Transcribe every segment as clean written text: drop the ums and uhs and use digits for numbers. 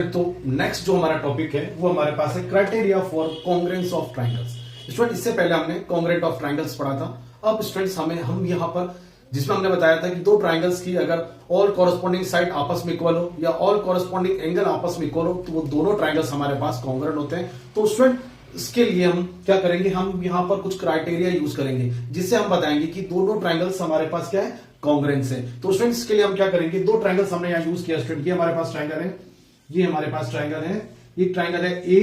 तो नेक्स्ट जो हमारा टॉपिक है वो हमारे पास है criteria for congruence of triangles. Student इससे पहले हमने कॉन्ग्रेंट ऑफ ट्राइंगल्स पढ़ा था। अब स्टूडेंट्स हम यहाँ पर जिसमें हमने बताया था कि दो ट्राइंगल्स की अगर ऑल कॉरेस्पॉन्डिंग साइड आपस में इक्वल हो या ऑल कॉरेस्पॉन्डिंग एंगल आपस में इक्वल हो तो वो दोनों ट्राइंगल्स हमारे पास कॉन्ग्रेंट होते हैं। तो स्टूडेंट इसके लिए हम क्या करेंगे, हम यहाँ पर कुछ क्राइटेरिया यूज करेंगे जिससे हम बताएंगे कि दोनों ट्राइंगल्स हमारे पास क्या है, कॉन्ग्रेंस है। तो स्टूडेंट्स इसके लिए हम क्या करेंगे, दो ट्राइंगल्स हमने यहाँ यूज किया। स्टूडेंट ये हमारे पास ट्राइंगल है, ये हमारे पास ट्राइंगल है, एक ट्राइंगल है ए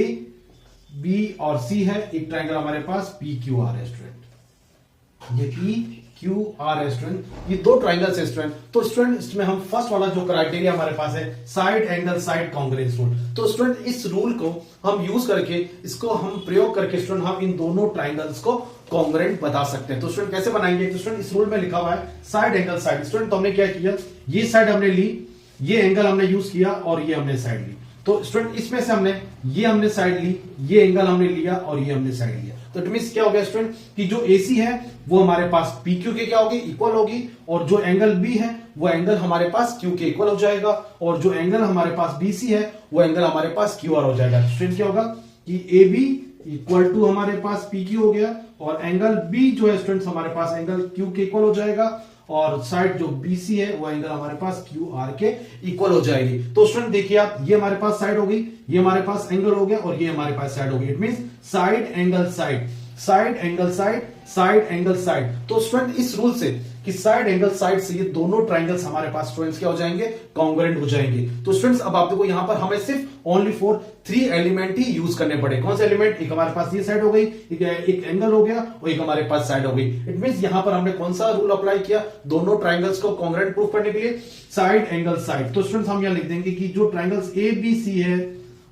बी और सी है, एक ट्राइंगल हमारे पास पी क्यू आर है। स्टूडेंट ये पी क्यू आर है स्टूडेंट, ये दो ट्राइंगल्स है स्टूडेंट। तो स्टूडेंट इसमें हम फर्स्ट वाला जो क्राइटेरिया हमारे पास है side angle side congruence rule. तो स्टूडेंट इस रूल को हम यूज करके, इसको हम प्रयोग करके स्टूडेंट हम इन दोनों ट्राइंगल्स को कॉन्ग्रेंट बता सकते हैं। तो स्टूडेंट कैसे बनाएंगे, तो स्टूडेंट इस रूल में लिखा हुआ है साइड एंगल साइड। स्टूडेंट तो हमने क्या किया, ये साइड हमने ली, ये एंगल हमने यूज किया और ये हमने साइड ली। तो स्टूडेंट इसमें से हमने साइड ली, ये एंगल हमने लिया और ये हमने साइड लिया। तो इट मींस क्या हो गया स्टूडेंट कि जो AC है वो हमारे पास PQ के क्या होगी, इक्वल होगी, और जो एंगल B है वो एंगल हमारे पास Q के इक्वल हो जाएगा, और जो एंगल हमारे पास BC है वो एंगल हमारे पास QR हो जाएगा। स्टूडेंट क्या होगा कि AB इक्वल टू हमारे पास PQ हो गया, और एंगल B जो है स्टूडेंट्स हमारे पास एंगल Q के इक्वल हो जाएगा, और साइड जो BC है वो एंगल हमारे पास QR के इक्वल हो जाएगी। तो स्टूडेंट देखिए आप, ये हमारे पास साइड हो गई, ये हमारे पास एंगल हो गया, और ये हमारे पास साइड हो गई। It means side angle side, side angle side, side angle side. तो स्टूडेंट इस रूल से कि साइड एंगल साइड से ये दोनों ट्राइंगल्स हमारे पास स्टूडेंट्स क्या हो जाएंगे, कॉन्ग्रेंट हो जाएंगे। तो स्टूडेंट्स अब आप देखो यहां पर हमें सिर्फ only for 3 element he use करने पड़े। कौन से एलिमेंट, एक हमारे पास ये साइड हो गई, एक एंगल हो गया, और एक हमारे पास साइड हो गई। इट मींस यहां पर हमने कौन सा रूल अप्लाई किया, दोनों ट्राइंगल्स को कॉन्ग्रेंट प्रूफ करने के लिए साइड एंगल साइड। तो स्टूडेंट्स हम यहां लिख देंगे कि जो ट्राइंगल्स ABC है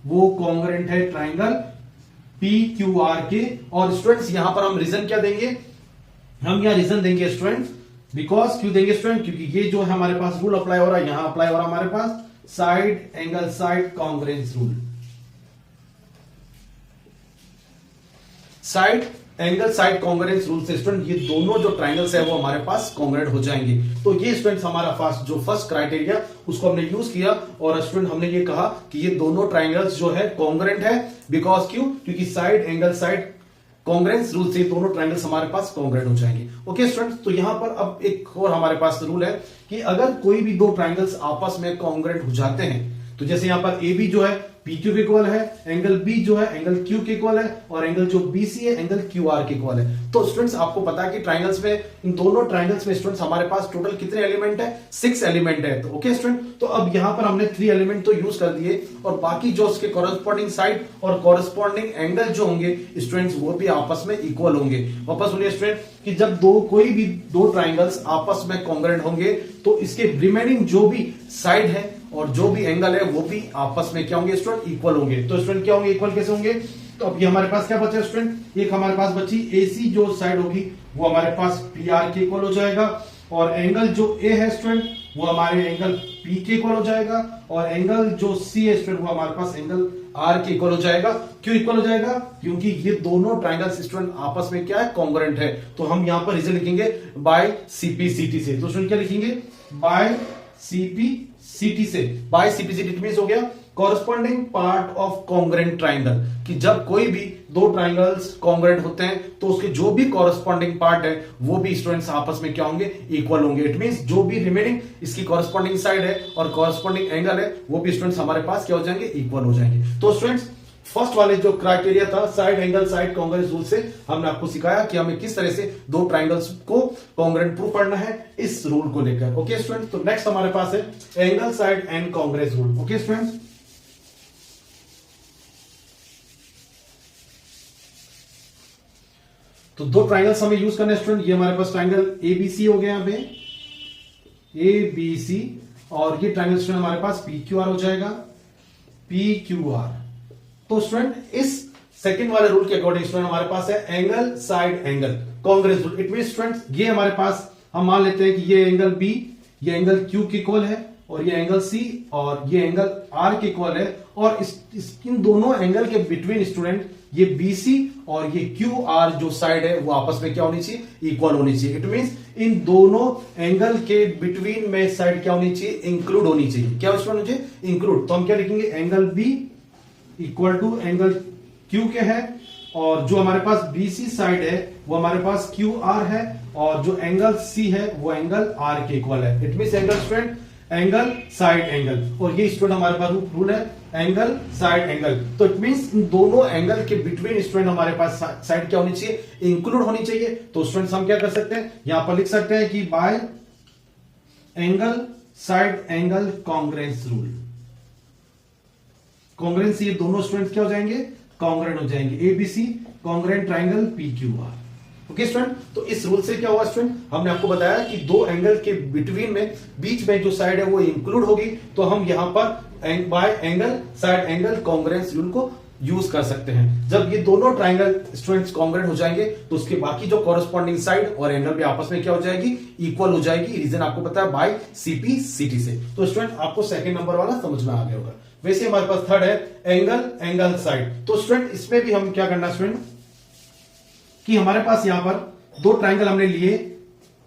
वो कॉन्ग्रेंट है ट्राइंगल PQR के। और स्टूडेंट्स यहां पर हम रीजन क्या देंगे, हम यहां रीजन देंगे स्टूडेंट्स बिकॉज, क्यों देंगे स्टूडेंट, क्योंकि ये जो है हमारे पास रूल अप्लाई हो रहा है, यहां अप्लाई हो रहा है हमारे पास side angle side congruence rule. Side angle side congruence rule से स्टूडेंट ये दोनों जो ट्राइंगल्स है वो हमारे पास कॉन्ग्रेंट हो जाएंगे। तो ये स्टूडेंट्स हमारा फर्स्ट क्राइटेरिया उसको हमने यूज किया, और स्टूडेंट हमने ये कहा कि ये दोनों ट्राइंगल्स जो है कॉन्ग्रेंट है। बिकॉज क्यों, क्योंकि side angle side congruence rule से दोनों ट्राइंगल्स हमारे पास कॉन्ग्रेंट हो जाएंगे। ओके स्टूडेंट्स, तो यहां पर अब एक और हमारे पास रूल है कि अगर कोई भी दो ट्राइंगल्स आपस में कॉन्ग्रेंट हो जाते हैं, तो जैसे यहां पर AB जो है PQ के इक्वल है, एंगल B जो है एंगल Q के इक्वल है, और एंगल जो BC है एंगल QR के इक्वल है। तो स्टूडेंट्स आपको पता है कि ट्राइंगल्स में, इन दोनों ट्राइंगल्स में स्टूडेंट्स हमारे पास टोटल कितने एलिमेंट है, 6 एलिमेंट है। तो ओके स्टूडेंट, तो अब यहां पर हमने 3 एलिमेंट तो यूज कर दिए, और बाकी जो उसके कॉरेस्पॉन्डिंग साइड और कॉरेस्पॉन्डिंग एंगल जो होंगे स्टूडेंट्स वो भी आपस में इक्वल होंगे। वापस सुनिए स्टूडेंट कि जब कोई भी दो ट्राइंगल्स आपस में कॉन्ग्रेंट होंगे तो इसके रिमेनिंग जो भी साइड है और जो भी एंगल है वो भी आपस में क्या होंगे स्टूडेंट, इक्वल होंगे। तो स्टूडेंट क्या होंगे, इक्वल कैसे होंगे, तो अब ये हमारे पास क्या बचा स्टूडेंट, एक हमारे पास बची AC जो साइड होगी वो हमारे पास PR के इक्वल हो जाएगा, और एंगल जो A है स्टूडेंट वो हमारे एंगल P के इक्वल हो जाएगा, और एंगल जो C है स्टूडेंट वो हमारे पास एंगल R के इक्वल हो जाएगा। क्यों इक्वल हो जाएगा, क्योंकि ये दोनों ट्राइंगल्स स्टूडेंट आपस में क्या है, कॉन्ग्रेंट है। तो हम यहां पर रीजन लिखेंगे बाय CPCT से। तो स्टूडेंट क्या लिखेंगे, बाय CPCT से। बाय CPCT मींस हो गया corresponding part of congruent triangle, कि जब कोई भी दो ट्राइंगल्स कॉन्ग्रेंट होते हैं तो उसके जो भी कॉरेस्पॉन्डिंग पार्ट है वो भी स्टूडेंट्स आपस में क्या होंगे, इक्वल होंगे। इट मींस जो भी रिमेनिंग इसकी कॉरेस्पॉन्डिंग साइड है और कॉरेस्पॉन्डिंग एंगल है वो भी स्टूडेंट्स हमारे पास क्या हो जाएंगे, इक्वल हो जाएंगे। तो स्टूडेंट्स फर्स्ट वाले जो क्राइटेरिया था side angle side congruence rule से हमने आपको सिखाया कि हमें किस तरह से दो ट्राइंगल्स को कॉन्ग्रेंट प्रूव करना है इस रूल को लेकर। ओके स्टूडेंट, तो नेक्स्ट हमारे पास है angle side and congruence rule. Okay student, तो दो ट्राइंगल्स हमें यूज करने स्टूडेंट, ये हमारे पास ट्राइंगल ABC हो गया यहाँ पे ABC, और ये ट्राइंगल स्टूडेंट हमारे पास PQR हो जाएगा PQR। तो स्टूडेंट इस सेकंड वाले रूल के अकॉर्डिंग स्टूडेंट हमारे पास है angle side angle congruence rule. It means student ये हमारे पास हम मान लेते हैं कि ये एंगल B ये एंगल Q के इक्वल है, और ये एंगल सी और ये एंगल आर के इक्वल है, और इन दोनों एंगल के बिटवीन स्टूडेंट ये BC और ये QR जो साइड है वो आपस में क्या होनी चाहिए, इक्वल होनी चाहिए। इट मींस इन दोनों एंगल के बिटवीन में साइड क्या होनी चाहिए, इंक्लूड होनी चाहिए। क्या उसमें मुझे इंक्लूड, तो हम क्या लिखेंगे, angle B equal to angle Q के है, और जो हमारे पास BC साइड है वो हमारे पास QR है, और जो एंगल C है वो एंगल R के इक्वल है। It means angle student angle side angle, और ये स्टूडेंट हमारे पास रूल है एंगल साइड एंगल। तो इट मींस इन दोनों एंगल के बिटवीन स्टूडेंट हमारे पास साइड क्या होनी चाहिए, इंक्लूड होनी चाहिए। तो स्टूडेंट्स हम क्या कर सकते हैं, यहां पर लिख सकते हैं कि bye angle side angle congruence rule. Congruence, ये दोनों स्टूडेंट्स क्या हो जाएंगे, कॉन्ग्रेंट हो जाएंगे। ABC congruent triangle PQR। Okay student, तो इस रूल से क्या हुआ स्टूडेंट, हमने आपको बताया कि दो एंगल के बिटवीन में बीच में जो साइड है वो इंक्लूड होगी, तो हम यहां पर bye angle side angle congruence rule को यूज कर सकते हैं। जब ये दोनों ट्राइंगल स्टूडेंट्स कॉन्ग्रेंट हो जाएंगे तो उसके बाकी जो कॉरेस्पॉन्डिंग साइड और एंगल भी आपस में क्या हो जाएगी, इक्वल हो जाएगी। रीजन आपको पता है बाय CP CT से। तो स्टूडेंट आपको सेकंड नंबर वाला समझ में आ गया होगा। वैसे हमारे पास थर्ड है एंगल साइड। तो स्टूडेंट इसमें भी हम क्या करना स्टूडेंट, कि हमारे पास यहां पर दो ट्राइंगल हमने लिए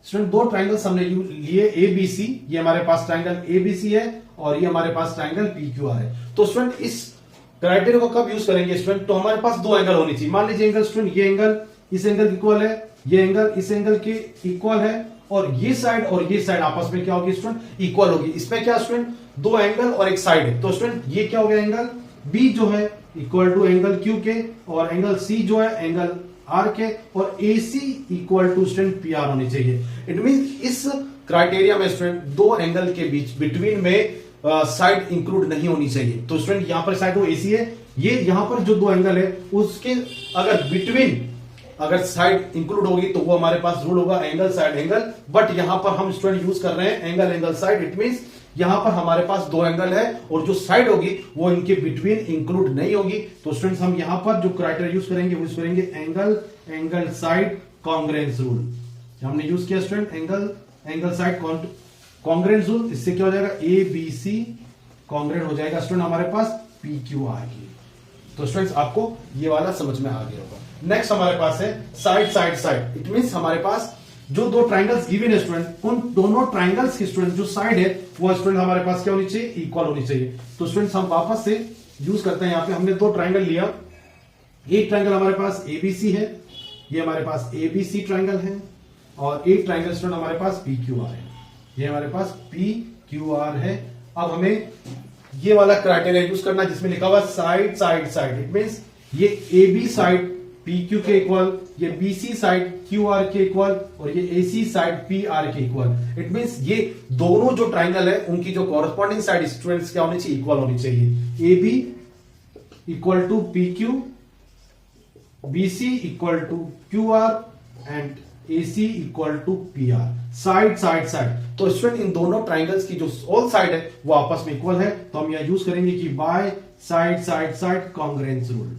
स्टूडेंट, दो ट्राइंगल्स हमने लिए ABC, ये हमारे पास ट्राइंगल ABC है और ये हमारे पास ट्राइंगल PQR है। तो स्टूडेंट इस क्राइटेरिया को कब यूज करेंगे स्टूडेंट, तो हमारे पास दो एंगल होनी चाहिए। मान लीजिए एंगल स्टूडेंट, ये एंगल इस एंगल इक्वल है, ये एंगल इस एंगल के इक्वल है, और ये साइड और ये साइड आपस में क्या होगी स्टूडेंट, इक्वल होगी। इसमें क्या स्टूडेंट, दो एंगल और एक साइड है। तो स्टूडेंट ये क्या हो गया, एंगल B जो है इक्वल टू एंगल Q के, और एंगल C जो है एंगल R के, और AC equal to student PR होनी चाहिए। इट मीन इस क्राइटेरिया में स्टूडेंट दो एंगल के बीच बिटवीन में साइड इंक्लूड नहीं होनी चाहिए। तो स्टूडेंट यहां पर साइड वो AC है, ये यहां पर जो दो एंगल है उसके अगर बिटवीन अगर साइड इंक्लूड होगी तो वो हमारे पास रूल होगा एंगल साइड एंगल। बट यहां पर हम स्टूडेंट यूज कर रहे हैं एंगल साइड। इट मींस यहां पर हमारे पास दो एंगल है और जो साइड होगी वो इनके बिटवीन इंक्लूड नहीं होगी। तो स्टूडेंट्स हम यहां पर जो क्राइटेरिया यूज करेंगे वो यूज करेंगे एंगल साइड कॉन्ग्रेंस रूल। हमने यूज किया student angle side congruence rule. इससे क्या हो जाएगा, ABC कॉन्ग्रेंट हो जाएगा स्टूडेंट हमारे पास PQR की। तो स्टूडेंट्स आपको ये वाला समझ में आ गया होगा। नेक्स्ट हमारे पास है साइड। इट मींस हमारे पास जो दो ट्राइंगल्स गिवन है स्टूडेंट, उन दोनों ट्राइंगल्स की स्टूडेंट जो साइड है वो स्टूडेंट हमारे पास क्या होनी चाहिए, इक्वल होनी चाहिए। तो स्टूडेंट्स हम वापस से यूज करते हैं। यहां पे हमने दो ट्राइंगल लिया, एक ट्राइंगल हमारे पास ABC है, ये हमारे पास ABC ट्राइंगल है, और एक ट्राइंगल स्टूडेंट हमारे पास PQR है, ये हमारे पास PQR है। अब हमें ये वाला क्राइटेरिया यूज करना जिसमें लिखा हुआ साइड। इट मींस ये AB साइड PQ के इक्वल, ये BC साइड QR के इक्वल, और ये AC साइड PR के इक्वल। इट मींस ये दोनों जो ट्राइंगल है उनकी जो कॉरेस्पॉन्डिंग साइड स्टूडेंट्स क्या होनी चाहिए, इक्वल होनी चाहिए। AB equal to PQ, BC equal to QR and AC equal to PR। Side. तो स्टूडेंट इन दोनों ट्राइंगल्स की जो ऑल साइड है वो आपस में इक्वल है। तो हम यहां यूज करेंगे कि by side congruence rule.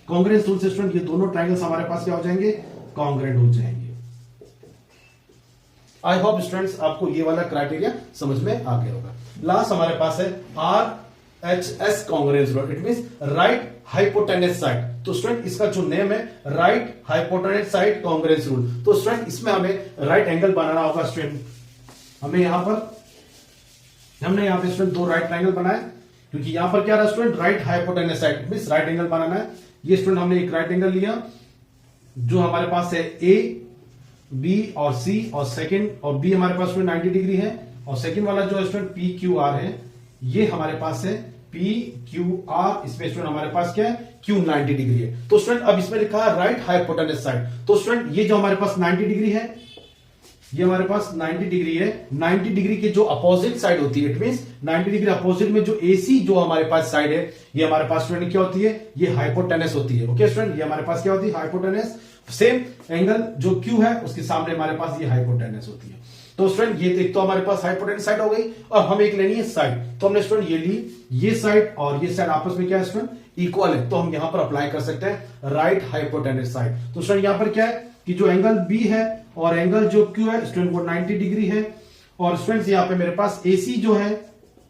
Congruence rule से स्टूडेंट ये दोनों ट्राइंगल्स हमारे पास क्या हो जाएंगे, कॉन्ग्रेंट हो जाएंगे। आई होप स्टूडेंट्स आपको ये वाला क्राइटेरिया समझ में आ गया होगा। लास्ट हमारे पास है RHS congruence rule. It means right hypotenuse side. तो स्टूडेंट इसका जो नेम है right hypotenuse side congruence rule. तो स्टूडेंट इसमें हमें राइट एंगल बनाना होगा स्टूडेंट। हमने यहां पे स्टूडेंट दो राइट ट्राइंगल बनाए, क्योंकि यहां पर क्या रहा student, right hypotenuse side means right angle बनाना है। ये स्टूडेंट हमने एक राइट एंगल लिया जो हमारे पास है A, B और C, और सेकंड और B हमारे पास स्टूडेंट 90 डिग्री है, और सेकंड वाला जो स्टूडेंट PQR है ये हमारे पास है PQR। इसमें स्टूडेंट हमारे पास क्या है, Q 90 डिग्री है। तो स्टूडेंट अब इसमें लिखा है राइट हाइपोटेनस साइड। तो स्टूडेंट ये जो हमारे पास 90 डिग्री है, ये हमारे पास 90 डिग्री है। 90 डिग्री के जो अपोजिट साइड होती है, इट मींस 90 डिग्री अपोजिट में जो AC जो हमारे पास साइड है ये हमारे पास स्टूडेंट क्या होती है, ये हाइपोटेनस होती है। ओके स्टूडेंट, ये हमारे पास क्या होती है, हाइपोटेनस। सेम एंगल जो Q है उसके सामने हमारे पास ये हाइपोटेनस होती है। तो स्टूडेंट ये एक तो हमारे पास हाइपोटेनस साइड हो गई, और हम एक लेनी है साइड। तो हमने स्टूडेंट ये ली, ये साइड और ये साइड आपस में क्या है स्टूडेंट, इक्वल है। तो हम यहां पर अप्लाई कर सकते हैं राइट हाइपोटेनस साइड। तो स्टूडेंट यहां पर क्या है कि जो एंगल B है और एंगल जो Q है स्टूडेंट वो 90 डिग्री है, और स्टूडेंट्स यहाँ पे मेरे पास AC जो है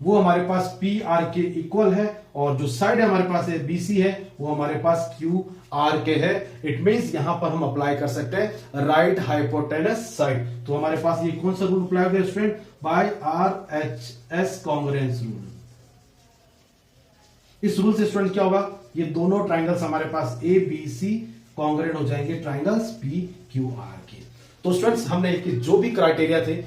वो हमारे पास PR के इक्वल है, और जो साइड हमारे पास है BC है वो हमारे पास QR के है। इट मींस यहां पर हम अप्लाई कर सकते हैं राइट हाइपोटेनस साइड। तो हमारे पास ये कौन सा रूल अप्लाई होगा student? By RHS congruence rule. इस रूल से स्टूडेंट क्या होगा, ये दोनों ट्राइंगल्स हमारे पास ABC कांग्रेंट हो जाएंगे ट्राइंगल्स PQR के। तो स्टूडेंट्स हमने जो भी क्राइटेरिया थे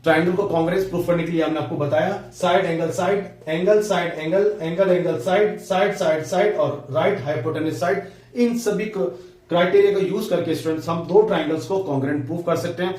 ट्राइंगल को कांग्रेस प्रूफ करने के लिए हमने आपको बताया, side angle side, angle side angle, angle angle side, side side side और राइट हाइपोटेनस साइड। इन सभी क्राइटेरिया को यूज करके स्टूडेंट्स हम दो ट्राइंगल्स को कांग्रेंट प्रूफ कर सकते हैं।